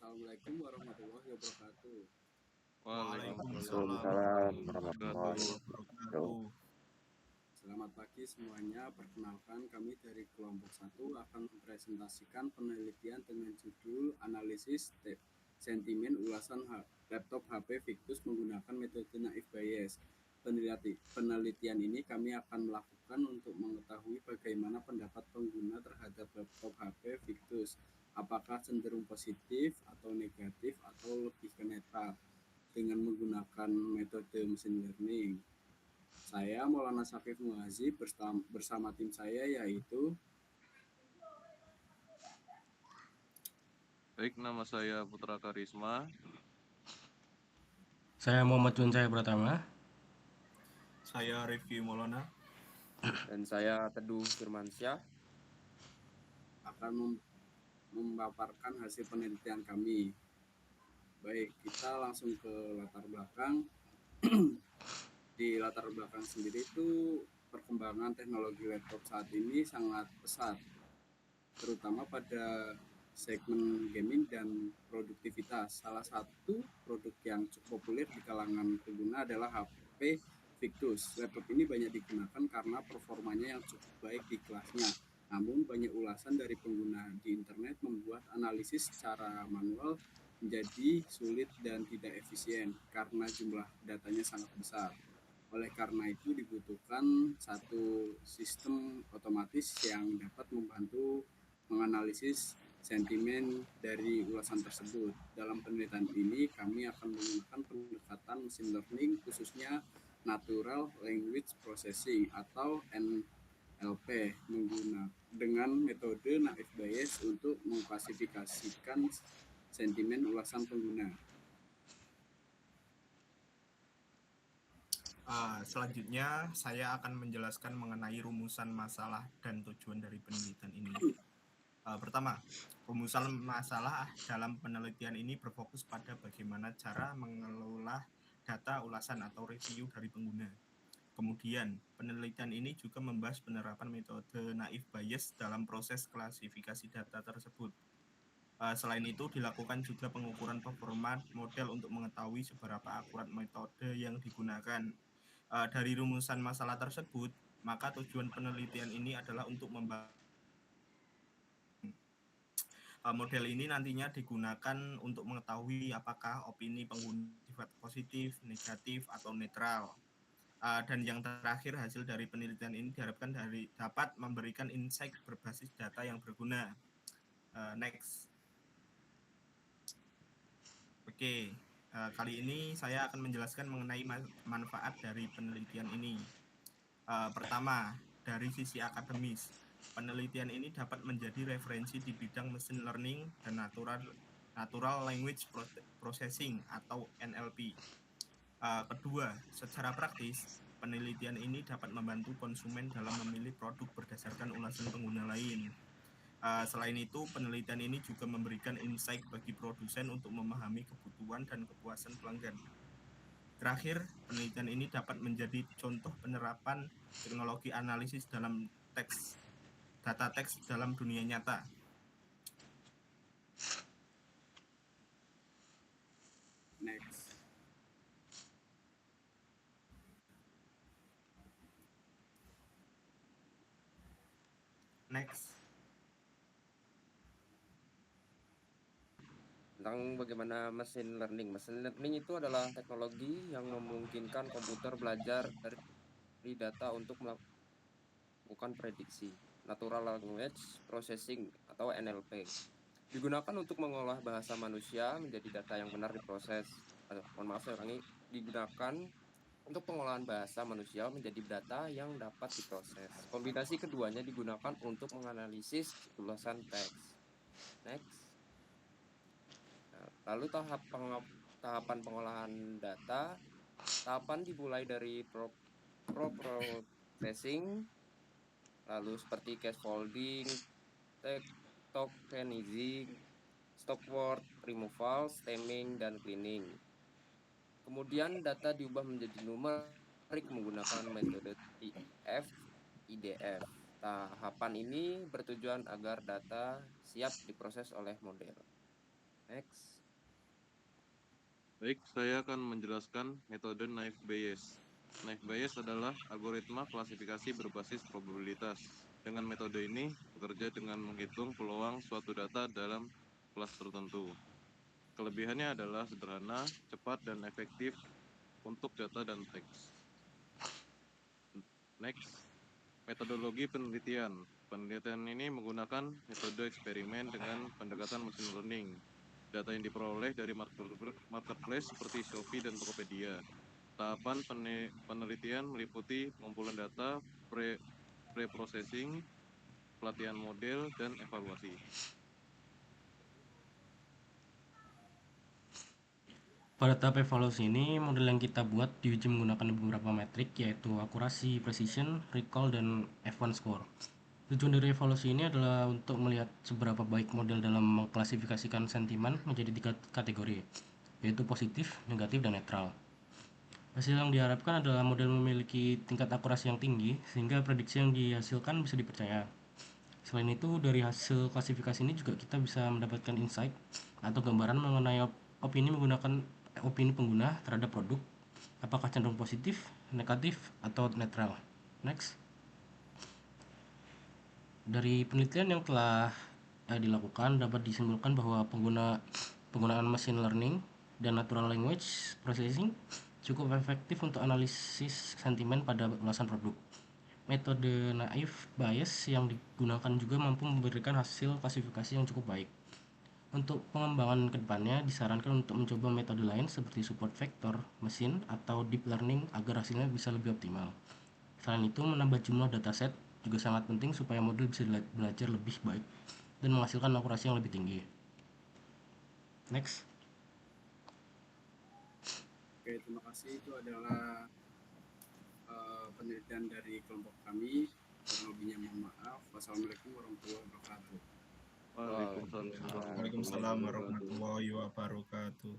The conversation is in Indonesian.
Assalamualaikum warahmatullahi wabarakatuh. Waalaikumsalam Waalaikumsalam warahmatullahi warahmatullahi wabarakatuh. wabarakatuh. Selamat pagi semuanya. Perkenalkan, kami dari kelompok 1 akan mempresentasikan penelitian dengan judul analisis sentimen ulasan laptop HP Victus menggunakan metode Naive Bayes. Penelitian ini kami akan melakukan untuk mengetahui bagaimana pendapat pengguna terhadap laptop HP Victus. Apakah cenderung positif atau negatif atau lebih ke netral dengan menggunakan metode machine learning. Saya Maulana Syafif Muazi bersama tim saya yaitu Baik, nama saya Putra Karisma. Saya Muhammad Junsaya Pratama. Saya Rifki Maulana. Dan saya Teduh Firmansyah akan memaparkan hasil penelitian kami. Baik, kita langsung ke latar belakang. Di latar belakang sendiri itu perkembangan teknologi laptop saat ini sangat pesat, terutama pada segmen gaming dan produktivitas. Salah satu produk yang cukup populer di kalangan pengguna adalah HP Victus. Laptop ini banyak digunakan karena performanya yang cukup baik di kelasnya. Namun banyak ulasan dari pengguna di internet membuat analisis secara manual menjadi sulit dan tidak efisien karena jumlah datanya sangat besar. Oleh karena itu dibutuhkan satu sistem otomatis yang dapat membantu menganalisis sentimen dari ulasan tersebut. Dalam penelitian ini kami akan menggunakan pendekatan machine learning khususnya Natural Language Processing atau NLP dengan metode Naive Bayes untuk mengklasifikasikan sentimen ulasan pengguna. Selanjutnya saya akan menjelaskan mengenai rumusan masalah dan tujuan dari penelitian ini. Pertama, rumusan masalah dalam penelitian ini berfokus pada bagaimana cara mengelola data ulasan atau review dari pengguna. Kemudian, penelitian ini juga membahas penerapan metode Naive Bayes dalam proses klasifikasi data tersebut. Selain itu, dilakukan juga pengukuran performa model untuk mengetahui seberapa akurat metode yang digunakan. Dari rumusan masalah tersebut, maka tujuan penelitian ini adalah untuk membangun model ini nantinya digunakan untuk mengetahui apakah opini pengguna sifat positif, negatif, atau netral. Dan yang terakhir, hasil dari penelitian ini diharapkan dapat memberikan insight berbasis data yang berguna. Next. Oke, kali ini saya akan menjelaskan mengenai manfaat dari penelitian ini. Pertama, dari sisi akademis, penelitian ini dapat menjadi referensi di bidang machine learning dan natural language processing atau NLP. Kedua, secara praktis, penelitian ini dapat membantu konsumen dalam memilih produk berdasarkan ulasan pengguna lain. Selain itu, penelitian ini juga memberikan insight bagi produsen untuk memahami kebutuhan dan kepuasan pelanggan. Terakhir, penelitian ini dapat menjadi contoh penerapan teknologi analisis dalam data teks dalam dunia nyata. Next. tentang bagaimana machine learning. Machine learning itu adalah teknologi yang memungkinkan komputer belajar dari data untuk melakukan prediksi. Natural Language Processing atau NLP digunakan untuk mengolah bahasa manusia menjadi data yang benar diproses. Digunakan untuk pengolahan bahasa manusia menjadi data yang dapat diproses. Kombinasi keduanya digunakan untuk menganalisis ulasan teks. Next. Lalu tahapan pengolahan data. Tahapan dimulai dari processing, lalu seperti scaffolding, tokenizing, stop word removal, stemming, dan cleaning. Kemudian data diubah menjadi numerik menggunakan metode IDF. Tahapan ini bertujuan agar data siap diproses oleh model. Next. Baik, saya akan menjelaskan metode naive Bayes. Naive Bayes adalah algoritma klasifikasi berbasis probabilitas. Dengan metode ini, bekerja dengan menghitung peluang suatu data dalam kelas tertentu. Kelebihannya adalah sederhana, cepat, dan efektif untuk data dan teks. Next, metodologi penelitian. Penelitian ini menggunakan metode eksperimen dengan pendekatan machine learning. Data yang diperoleh dari marketplace seperti Shopee dan Tokopedia. Tahapan penelitian meliputi pengumpulan data, pre-processing, pelatihan model, dan evaluasi. Pada tahap evaluasi ini, model yang kita buat diuji menggunakan beberapa metrik, yaitu akurasi, precision, recall, dan F1 score. Tujuan dari evaluasi ini adalah untuk melihat seberapa baik model dalam mengklasifikasikan sentimen menjadi 3 kategori, yaitu positif, negatif, dan netral. Hasil yang diharapkan adalah model memiliki tingkat akurasi yang tinggi, sehingga prediksi yang dihasilkan bisa dipercaya. Selain itu, dari hasil klasifikasi ini juga kita bisa mendapatkan insight atau gambaran mengenai opini pengguna terhadap produk, apakah cenderung positif, negatif, atau netral. Next. Dari penelitian yang telah dilakukan dapat disimpulkan bahwa penggunaan machine learning dan natural language processing cukup efektif untuk analisis sentimen pada ulasan produk. Metode naive Bayes yang digunakan juga mampu memberikan hasil klasifikasi yang cukup baik. Untuk pengembangan kedepannya disarankan untuk mencoba metode lain seperti support vector, mesin, atau deep learning agar hasilnya bisa lebih optimal. Selain itu, menambah jumlah dataset juga sangat penting supaya model bisa belajar lebih baik dan menghasilkan akurasi yang lebih tinggi. Next. Oke, terima kasih. Itu adalah penelitian dari kelompok kami. Kurang lebihnya mohon maaf. Wassalamualaikum warahmatullahi wabarakatuh. Waalaikumsalam. Waalaikumsalam warahmatullahi wabarakatuh.